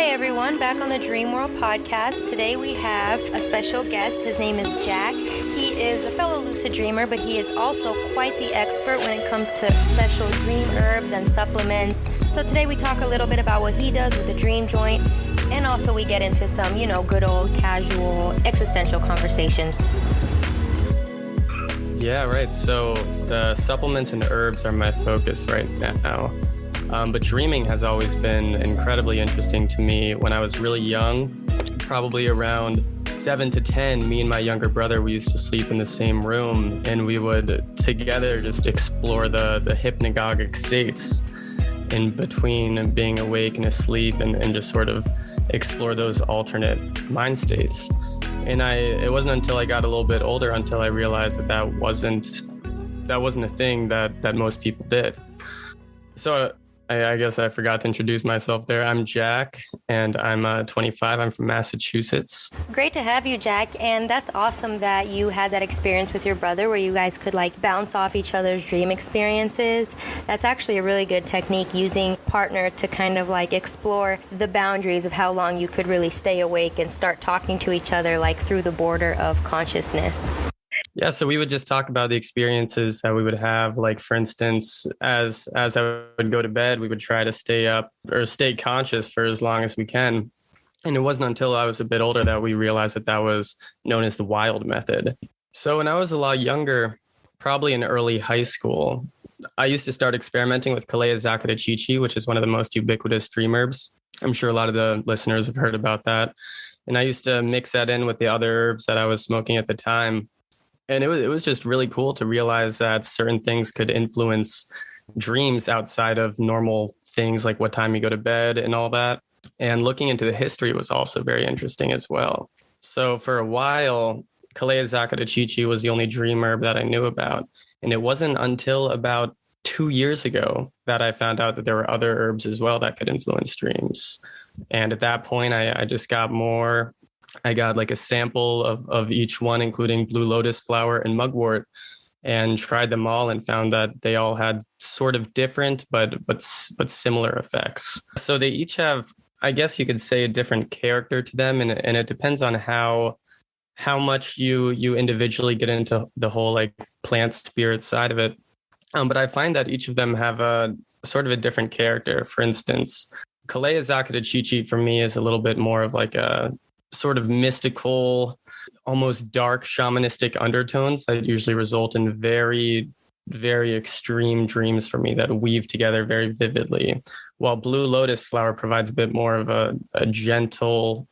Hey everyone, back on the Dream World podcast. Today we have a special guest. His name is Jack. He is a fellow lucid dreamer, but he is also quite the expert when it comes to special dream herbs and supplements. So today we talk a little bit about what he does with the dream joint, and also we get into some, good old casual existential conversations. Yeah, right. So the supplements and herbs are my focus right now. But dreaming has always been incredibly interesting to me. When I was really young, probably around 7 to 10, me and my younger brother, we used to sleep in the same room, and we would together just explore the hypnagogic states in between being awake and asleep, and just sort of explore those alternate mind states. And it wasn't until I got a little bit older until I realized that wasn't a thing that most people did. So I guess I forgot to introduce myself there. I'm Jack, and I'm 25. I'm from Massachusetts. Great to have you, Jack. And that's awesome that you had that experience with your brother where you guys could bounce off each other's dream experiences. That's actually a really good technique, using partner to kind of explore the boundaries of how long you could really stay awake and start talking to each other through the border of consciousness. Yeah, so we would just talk about the experiences that we would have. For instance, as I would go to bed, we would try to stay up or stay conscious for as long as we can. And it wasn't until I was a bit older that we realized that was known as the wild method. So when I was a lot younger, probably in early high school, I used to start experimenting with Calea zacatechichi, which is one of the most ubiquitous dream herbs. I'm sure a lot of the listeners have heard about that. And I used to mix that in with the other herbs that I was smoking at the time. And it was just really cool to realize that certain things could influence dreams outside of normal things, like what time you go to bed and all that. And looking into the history was also very interesting as well. So for a while, Calea zacatechichi was the only dream herb that I knew about. And it wasn't until about 2 years ago that I found out that there were other herbs as well that could influence dreams. And at that point, I just got more. I got a sample of each one, including blue lotus flower and mugwort, and tried them all and found that they all had sort of different but similar effects. So they each have, I guess you could say, a different character to them, and it depends on how much you individually get into the whole plant spirit side of it. But I find that each of them have a sort of a different character. For instance, Calea zacatechichi for me is a little bit more of a sort of mystical, almost dark shamanistic undertones that usually result in very, very extreme dreams for me that weave together very vividly. While blue lotus flower provides a bit more of a gentle,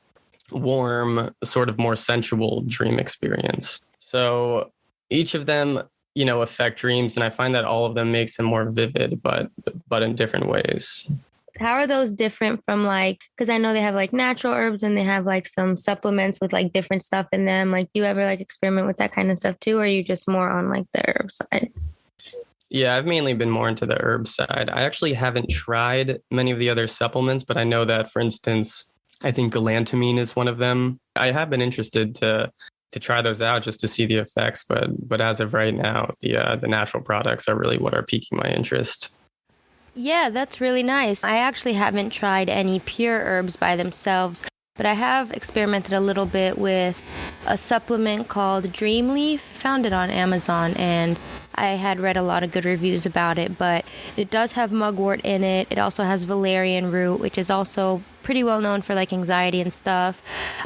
warm, sort of more sensual dream experience. So each of them, affect dreams, and I find that all of them makes them more vivid, but in different ways. How are those different from because I know they have natural herbs and they have some supplements with different stuff in them. Do you ever experiment with that kind of stuff too? Or are you just more on the herb side? Yeah, I've mainly been more into the herb side. I actually haven't tried many of the other supplements, but I know that, for instance, I think galantamine is one of them. I have been interested to try those out just to see the effects, but as of right now, the natural products are really what are piquing my interest. Yeah, that's really nice. I actually haven't tried any pure herbs by themselves, but I have experimented a little bit with a supplement called Dream Leaf. Found it on Amazon, and I had read a lot of good reviews about it, but it does have mugwort in it. It also has valerian root, which is also pretty well known for anxiety and stuff.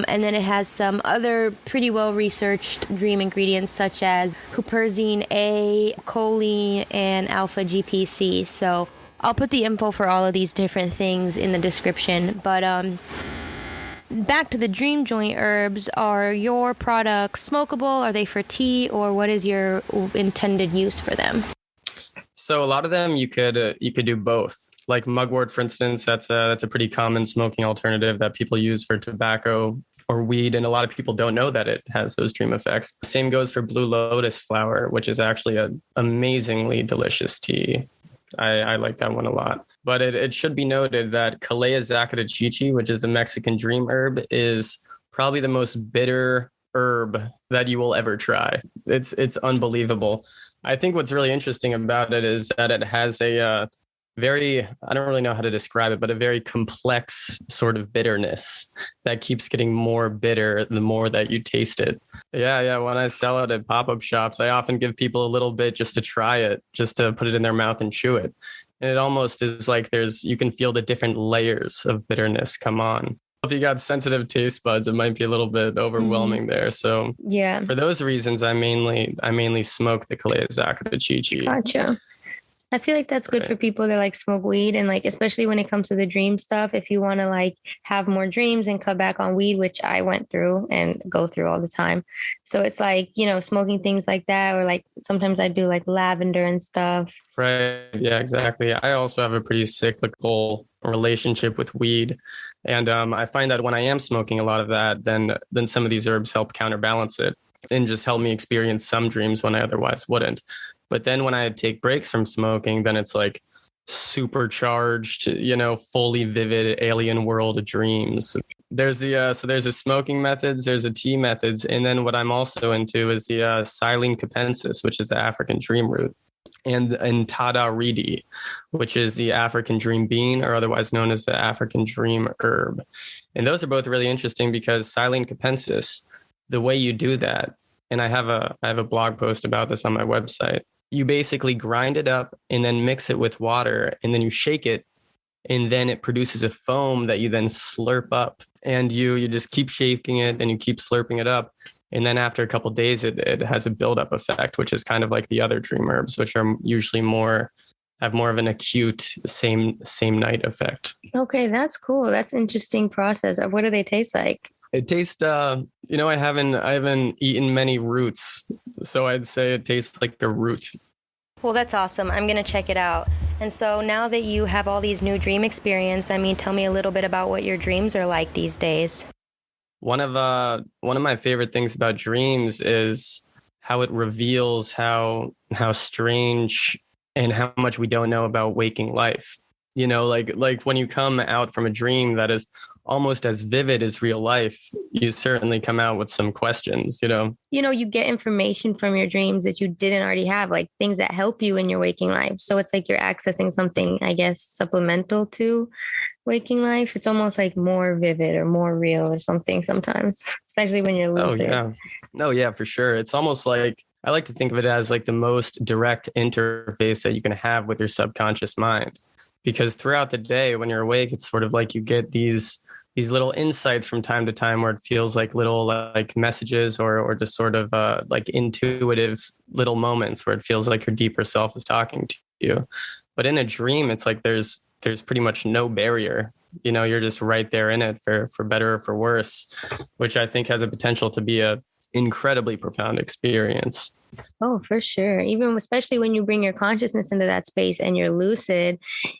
And then it has some other pretty well researched dream ingredients such as huperzine A, choline, and alpha GPC. So I'll put the info for all of these different things in the description. But back to the dream joint herbs, are your products smokable? Are they for tea, or what is your intended use for them? So a lot of them you could do both. Like mugwort, for instance, that's a pretty common smoking alternative that people use for tobacco or weed, and a lot of people don't know that it has those dream effects. Same goes for blue lotus flower, which is actually an amazingly delicious tea. I like that one a lot. But it should be noted that Calea zacatechichi, which is the Mexican dream herb, is probably the most bitter herb that you will ever try. It's unbelievable. I think what's really interesting about it is that it has a I don't really know how to describe it, but a very complex sort of bitterness that keeps getting more bitter the more that you taste it. Yeah. When I sell it at pop-up shops, I often give people a little bit just to try it, just to put it in their mouth and chew it. And it almost is like you can feel the different layers of bitterness come on. If you got sensitive taste buds, it might be a little bit overwhelming there. So Yeah. for those reasons, I mainly smoke the Calea zacatechichi. Gotcha. I feel like that's good for people that like smoke weed, and like especially when it comes to the dream stuff, if you want to like have more dreams and cut back on weed, which I went through and go through all the time. So it's like, smoking things like that, or like sometimes I do like lavender and stuff. Right. Yeah, exactly. I also have a pretty cyclical relationship with weed. And I find that when I am smoking a lot of that, then some of these herbs help counterbalance it and just help me experience some dreams when I otherwise wouldn't. But then when I take breaks from smoking, then it's like supercharged, fully vivid alien world of dreams. There's the smoking methods, there's the tea methods. And then what I'm also into is the Silene capensis, which is the African dream root, and Tada reedi, which is the African dream bean, or otherwise known as the African dream herb. And those are both really interesting because Silene capensis, the way you do that, and I have a blog post about this on my website. You basically grind it up and then mix it with water, and then you shake it, and then it produces a foam that you then slurp up, and you just keep shaking it and you keep slurping it up. And then after a couple of days, it has a buildup effect, which is kind of like the other dream herbs, which are usually have more of an acute same night effect. Okay, that's cool. That's interesting process. What do they taste like? It tastes, I haven't eaten many roots, so I'd say it tastes like a root. Well, that's awesome. I'm going to check it out. And so now that you have all these new dream experience, tell me a little bit about what your dreams are like these days. One of my favorite things about dreams is how it reveals how strange and how much we don't know about waking life. Like when you come out from a dream that is almost as vivid as real life, you certainly come out with some questions, You get information from your dreams that you didn't already have, like things that help you in your waking life. So it's like you're accessing something, I guess, supplemental to waking life. It's almost like more vivid or more real or something sometimes, especially when you're lucid. Oh yeah, for sure. It's almost like, I like to think of it as like the most direct interface that you can have with your subconscious mind. Because throughout the day when you're awake, it's sort of like you get these little insights from time to time where it feels like little like messages or just sort of like intuitive little moments where it feels like your deeper self is talking to you. But in a dream, it's like there's pretty much no barrier. You're just right there in it for better or for worse, which I think has a potential to be a incredibly profound experience. Oh, for sure. Even especially when you bring your consciousness into that space and you're lucid,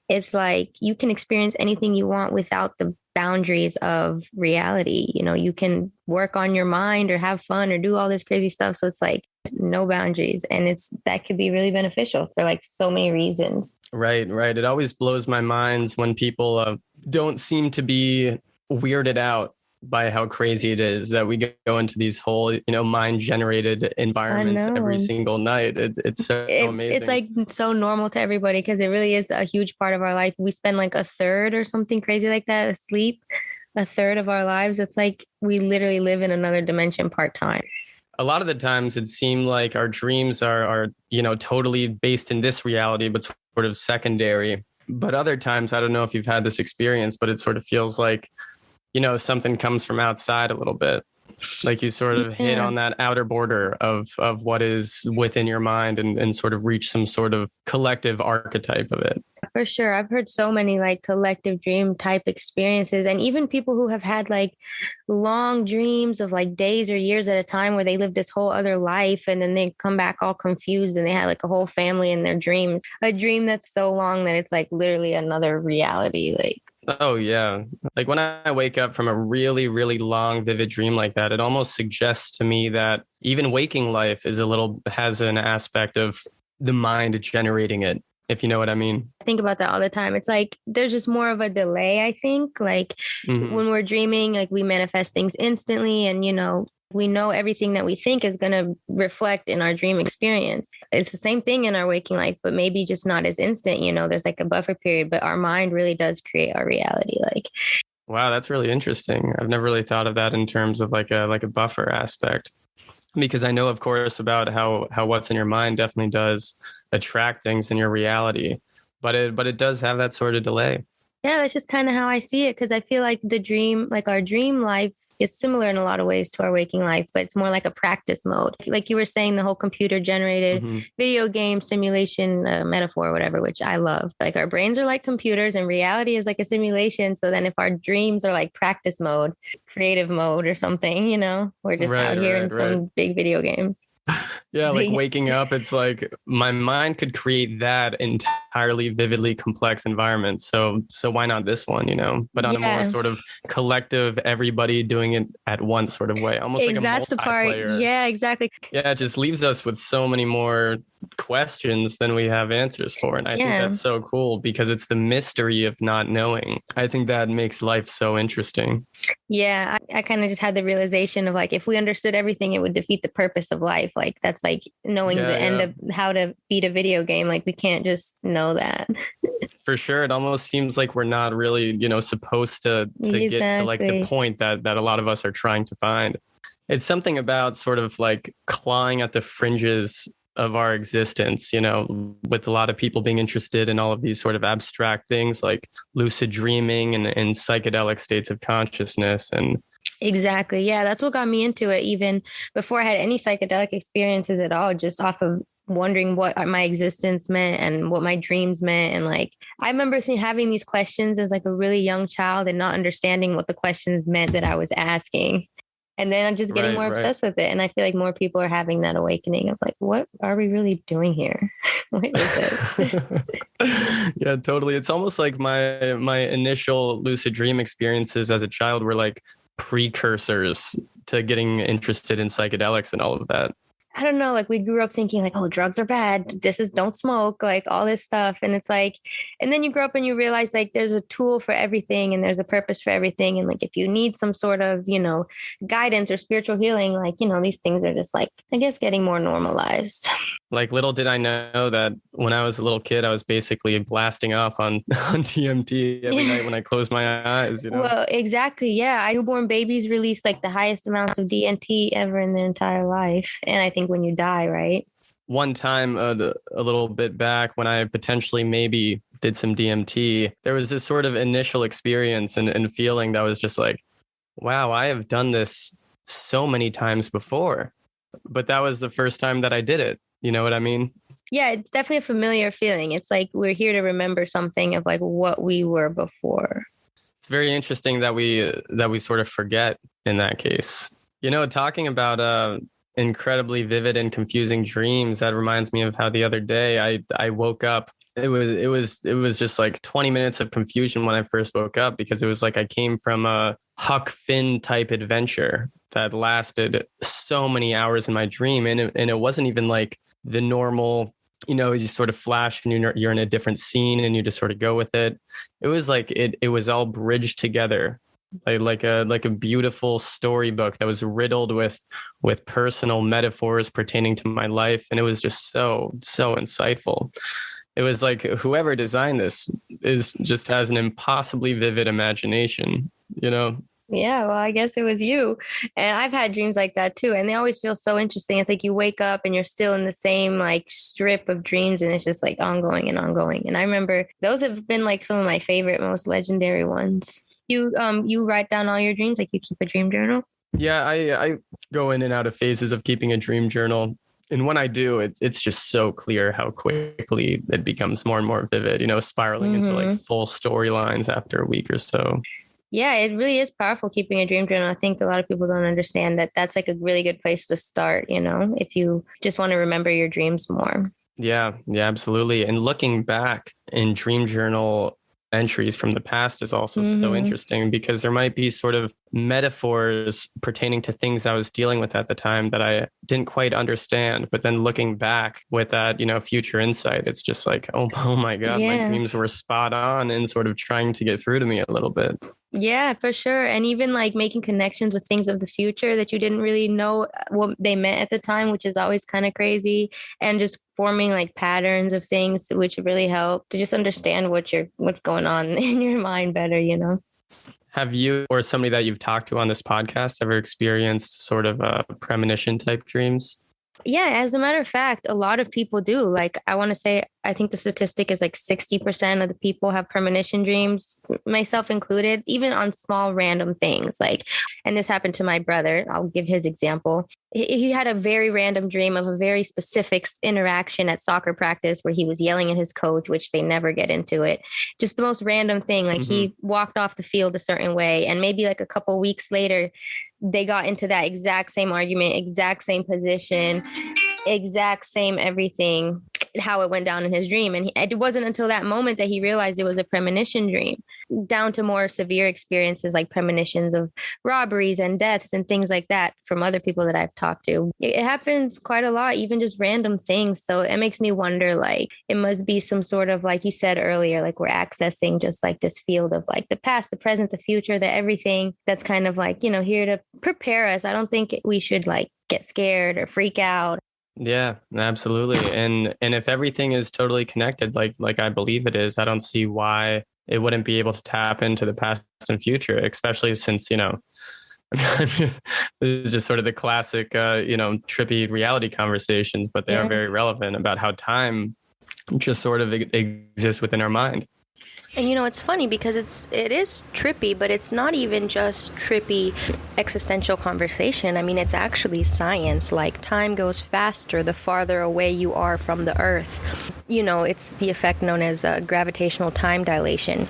it's like you can experience anything you want without the boundaries of reality. You can work on your mind or have fun or do all this crazy stuff. So it's like no boundaries. And that could be really beneficial for like so many reasons. Right. It always blows my mind when people don't seem to be weirded out by how crazy it is that we go into these whole, mind generated environments every single night. It's so amazing. It's like so normal to everybody because it really is a huge part of our life. We spend like a third or something crazy like that asleep, a third of our lives. It's like we literally live in another dimension part-time. A lot of the times it seemed like our dreams are totally based in this reality, but sort of secondary. But other times, I don't know if you've had this experience, but it sort of feels like something comes from outside a little bit. Like you sort of hit on that outer border of what is within your mind and sort of reach some sort of collective archetype of it. For sure. I've heard so many like collective dream type experiences, and even people who have had like long dreams of like days or years at a time where they live this whole other life and then they come back all confused and they had like a whole family in their dreams. A dream that's so long that it's like literally another reality. Like, oh, yeah. Like when I wake up from a really, really long, vivid dream like that, it almost suggests to me that even waking life has an aspect of the mind generating it. if you know what I mean. I think about that all the time. It's like there's just more of a delay, I think. Like Hmm. when we're dreaming, like we manifest things instantly, and we know everything that we think is going to reflect in our dream experience. It's the same thing in our waking life, but maybe just not as instant. There's like a buffer period, but our mind really does create our reality. Like, Wow, that's really interesting. I've never really thought of that in terms of like a buffer aspect, because I know, of course, about how what's in your mind definitely does attract things in your reality, but it does have that sort of delay. yeah, that's just kind of how I see it. Cause I feel like like our dream life is similar in a lot of ways to our waking life, but it's more like a practice mode. Like you were saying, the whole computer generated Hmm. video game simulation metaphor, or whatever, which I love. Like our brains are like computers and reality is like a simulation. So then if our dreams are like practice mode, creative mode or something, we're just out Right, here in right, right. some big video game. Yeah, like waking up, it's like my mind could create that entirely vividly complex environment. So why not this one, But on a more Yeah. sort of collective, everybody doing it at once sort of way, almost like a That's the part. multiplayer. Yeah, exactly. Yeah, it just leaves us with so many more questions than we have answers for. And I think Yeah. that's so cool because it's the mystery of not knowing. I think that makes life so interesting. Yeah, I kind of just had the realization of like, if we understood everything, it would defeat the purpose of life. Like, that's like knowing Yeah, the end yeah. of how to beat a video game. Like, we can't just know that. For sure. It almost seems like we're not really, supposed to get to like the Exactly. point that a lot of us are trying to find. It's something about sort of like clawing at the fringes of our existence, with a lot of people being interested in all of these sort of abstract things like lucid dreaming and psychedelic states of consciousness. And Exactly. Yeah, that's what got me into it. Even before I had any psychedelic experiences at all, just off of wondering what my existence meant and what my dreams meant. And like, I remember having these questions as like a really young child and not understanding what the questions meant that I was asking. And then I'm just getting right, more right. obsessed with it. And I feel like more people are having that awakening of like, what are we really doing here? What is this? Yeah, totally. It's almost like my initial lucid dream experiences as a child were like precursors to getting interested in psychedelics and all of that. I don't know, like we grew up thinking like, oh, drugs are bad. This is don't smoke, like all this stuff. And it's like, and then you grow up and you realize like there's a tool for everything and there's a purpose for everything. And like if you need some sort of, guidance or spiritual healing, like, these things are just like, I guess getting more normalized. Like little did I know that when I was a little kid, I was basically blasting off on DMT every night when I closed my eyes, Well, exactly. Yeah. Newborn babies release like the highest amounts of DMT ever in their entire life. And I think when you die, right? One time a little bit back when I potentially maybe did some DMT, there was this sort of initial experience and feeling that was just like, wow, I have done this so many times before, but that was the first time that I did it. You know what I mean? Yeah, it's definitely a familiar feeling. It's like we're here to remember something of like what we were before. It's very interesting that we sort of forget in that case. Talking about incredibly vivid and confusing dreams, that reminds me of how the other day I woke up. It was just like 20 minutes of confusion when I first woke up because it was like I came from a Huck Finn type adventure that lasted so many hours in my dream, and it wasn't even like the normal, you sort of flash and you're in a different scene and you just sort of go with it. It was like it was all bridged together like a beautiful storybook that was riddled with personal metaphors pertaining to my life, and it was just so insightful. It was like whoever designed this just has an impossibly vivid imagination. Yeah, well, I guess it was you. And I've had dreams like that too. And they always feel so interesting. It's like you wake up and you're still in the same like strip of dreams and it's just like ongoing and ongoing. And I remember those have been like some of my favorite, most legendary ones. You write down all your dreams, like you keep a dream journal? Yeah, I go in and out of phases of keeping a dream journal. And when I do, it's just so clear how quickly it becomes more and more vivid, spiraling into like full storylines after a week or so. Yeah, it really is powerful keeping a dream journal. I think a lot of people don't understand that that's like a really good place to start, if you just want to remember your dreams more. Yeah, absolutely. And looking back in dream journal entries from the past is also so interesting, because there might be sort of metaphors pertaining to things I was dealing with at the time that I didn't quite understand. But then looking back with that, future insight, it's just like, oh my God, my dreams were spot on and sort of trying to get through to me a little bit. Yeah, for sure. And even like making connections with things of the future that you didn't really know what they meant at the time, which is always kind of crazy. And just forming like patterns of things, which really help to just understand what's going on in your mind better. Have you or somebody that you've talked to on this podcast ever experienced sort of premonition type dreams? Yeah, as a matter of fact, a lot of people do. Like, I want to say, I think the statistic is like 60% of the people have premonition dreams, myself included, even on small random things. Like, and this happened to my brother. I'll give his example. He had a very random dream of a very specific interaction at soccer practice where he was yelling at his coach, which they never get into it. Just the most random thing. Like he walked off the field a certain way, and maybe like a couple weeks later, they got into that exact same argument, exact same position, exact same everything, how it went down in his dream. And it wasn't until that moment that he realized it was a premonition dream, down to more severe experiences like premonitions of robberies and deaths and things like that from other people that I've talked to. It happens quite a lot, even just random things. So it makes me wonder, like, it must be some sort of, like you said earlier, like we're accessing just like this field of like the past, the present, the future, the everything that's kind of like, here to prepare us. I don't think we should like get scared or freak out. Yeah, absolutely. And if everything is totally connected, like I believe it is, I don't see why it wouldn't be able to tap into the past and future, especially since, this is just sort of the classic, trippy reality conversations, but they are very relevant about how time just sort of exists within our mind. And it's funny because it is trippy, but it's not even just trippy existential conversation. I mean, it's actually science. Like, time goes faster the farther away you are from the Earth. It's the effect known as gravitational time dilation.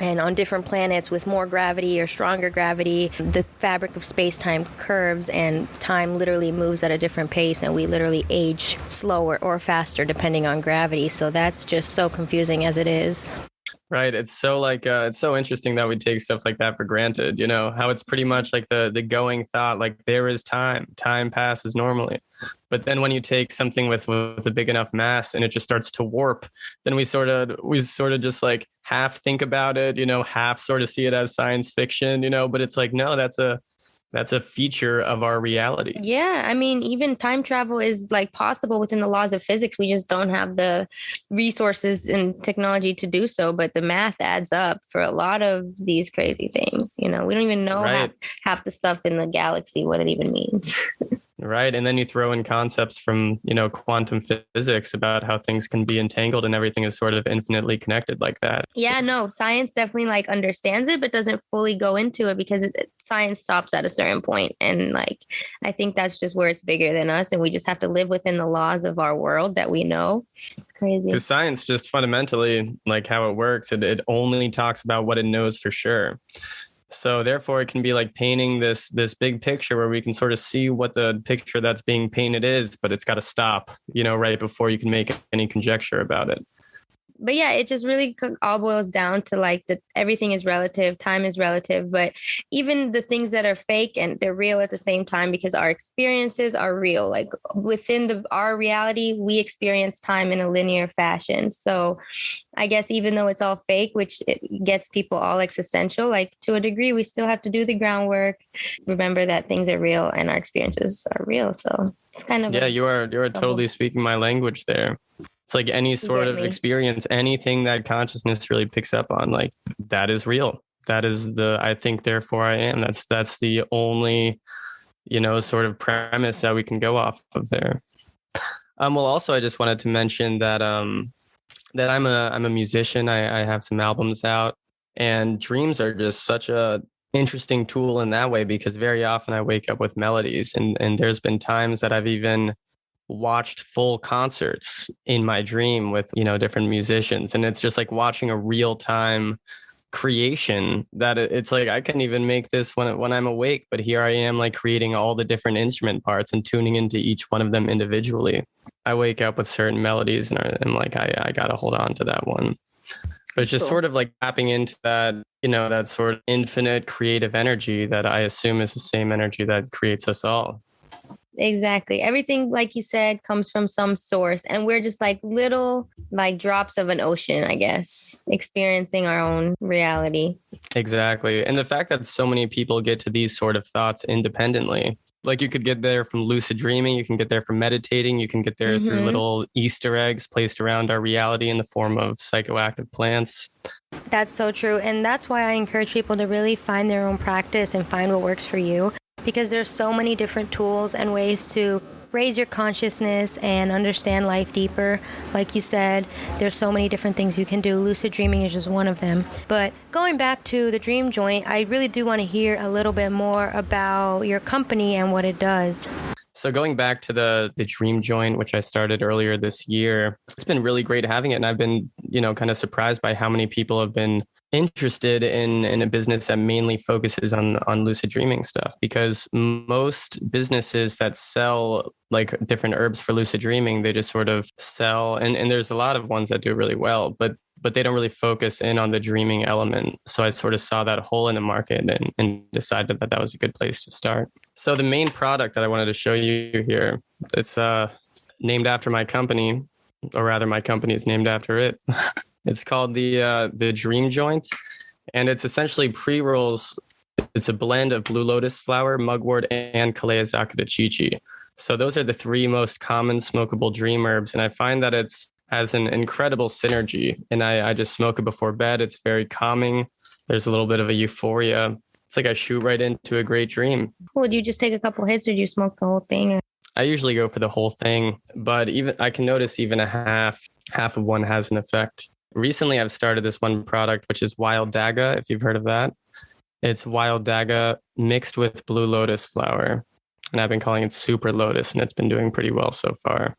And on different planets with more gravity or stronger gravity, the fabric of space-time curves and time literally moves at a different pace, and we literally age slower or faster depending on gravity. So that's just so confusing as it is. Right. It's so it's so interesting that we take stuff like that for granted, how it's pretty much like the going thought, like there is time passes normally. But then when you take something with a big enough mass and it just starts to warp, then we sort of just like half think about it, half sort of see it as science fiction, but it's like, no, that's a feature of our reality. Yeah. I mean, even time travel is like possible within the laws of physics. We just don't have the resources and technology to do so. But the math adds up for a lot of these crazy things. We don't even know half the stuff in the galaxy, what it even means. Right. And then you throw in concepts from, quantum physics about how things can be entangled and everything is sort of infinitely connected like that. Yeah, no, science definitely like understands it, but doesn't fully go into it because science stops at a certain point. And like, I think that's just where it's bigger than us. And we just have to live within the laws of our world that we know. It's crazy. Because science just fundamentally, like how it works, it only talks about what it knows for sure. So therefore, it can be like painting this big picture where we can sort of see what the picture that's being painted is, but it's got to stop, right before you can make any conjecture about it. But yeah, it just really all boils down to like that everything is relative, time is relative, but even the things that are fake and they're real at the same time because our experiences are real. Like within our reality, we experience time in a linear fashion. So I guess even though it's all fake, which it gets people all existential, like to a degree, we still have to do the groundwork. Remember that things are real and our experiences are real. So it's kind of you are totally speaking my language there. It's like any sort of experience, anything that consciousness really picks up on, like that is real. That is I think, therefore I am. That's the only, sort of premise that we can go off of there. Well, also, I just wanted to mention that that I'm a musician. I have some albums out, and dreams are just such a interesting tool in that way because very often I wake up with melodies, and there's been times that I've even watched full concerts in my dream with, different musicians. And it's just like watching a real time creation that it's like, I can even make this when I'm awake, but here I am like creating all the different instrument parts and tuning into each one of them individually. I wake up with certain melodies and I'm like, I got to hold on to that one. But it's just Cool. sort of like tapping into that, that sort of infinite creative energy that I assume is the same energy that creates us all. Exactly. Everything, like you said, comes from some source. And we're just like little like drops of an ocean, I guess, experiencing our own reality. Exactly. And the fact that so many people get to these sort of thoughts independently. Like you could get there from lucid dreaming, you can get there from meditating, you can get there through little Easter eggs placed around our reality in the form of psychoactive plants. That's so true. And that's why I encourage people to really find their own practice and find what works for you, because there's so many different tools and ways to raise your consciousness and understand life deeper. Like you said, there's so many different things you can do. Lucid dreaming is just one of them. But going back to the Dream Joint, I really do want to hear a little bit more about your company and what it does. So going back to the Dream Joint, which I started earlier this year, it's been really great having it. And I've been, kind of surprised by how many people have been interested in a business that mainly focuses on lucid dreaming stuff, because most businesses that sell like different herbs for lucid dreaming, they just sort of sell, and there's a lot of ones that do really well, but they don't really focus in on the dreaming element. So I sort of saw that hole in the market and decided that was a good place to start. So the main product that I wanted to show you here, it's named after my company, or rather my company is named after it. It's called the Dream Joint, and it's essentially pre-rolls. It's a blend of blue lotus flower, mugwort, and Calea zacatechichi. So those are the three most common smokable dream herbs, and I find that it's has an incredible synergy. And I just smoke it before bed. It's very calming. There's a little bit of a euphoria. It's like I shoot right into a great dream. Would you just take a couple hits, or do you smoke the whole thing? I usually go for the whole thing, but even I can notice even a half of one has an effect. Recently, I've started this one product, which is wild daga, if you've heard of that. It's wild daga mixed with blue lotus flower. And I've been calling it super lotus, and it's been doing pretty well so far.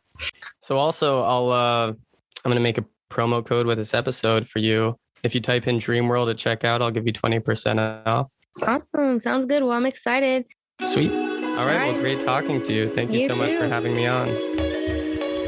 So also, I'm going to make a promo code with this episode for you. If you type in Dream World at checkout, I'll give you 20% off. Awesome. Sounds good. Well, I'm excited. Sweet. All right. Well, great talking to you. Thank you so much for having me on.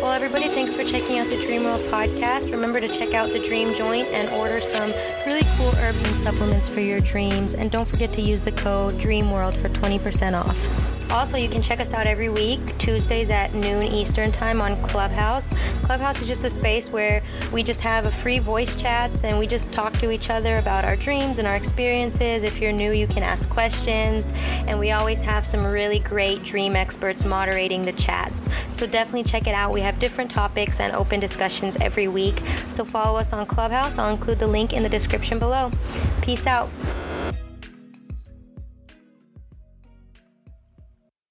Well, everybody, thanks for checking out the Dream World podcast. Remember to check out the Dream Joint and order some really cool herbs and supplements for your dreams. And don't forget to use the code DREAMWORLD for 20% off. Also, you can check us out every week, Tuesdays at noon Eastern time on Clubhouse. Clubhouse is just a space where we just have a free voice chats and we just talk to each other about our dreams and our experiences. If you're new, you can ask questions. And we always have some really great dream experts moderating the chats. So definitely check it out. We have different topics and open discussions every week. So follow us on Clubhouse. I'll include the link in the description below. Peace out.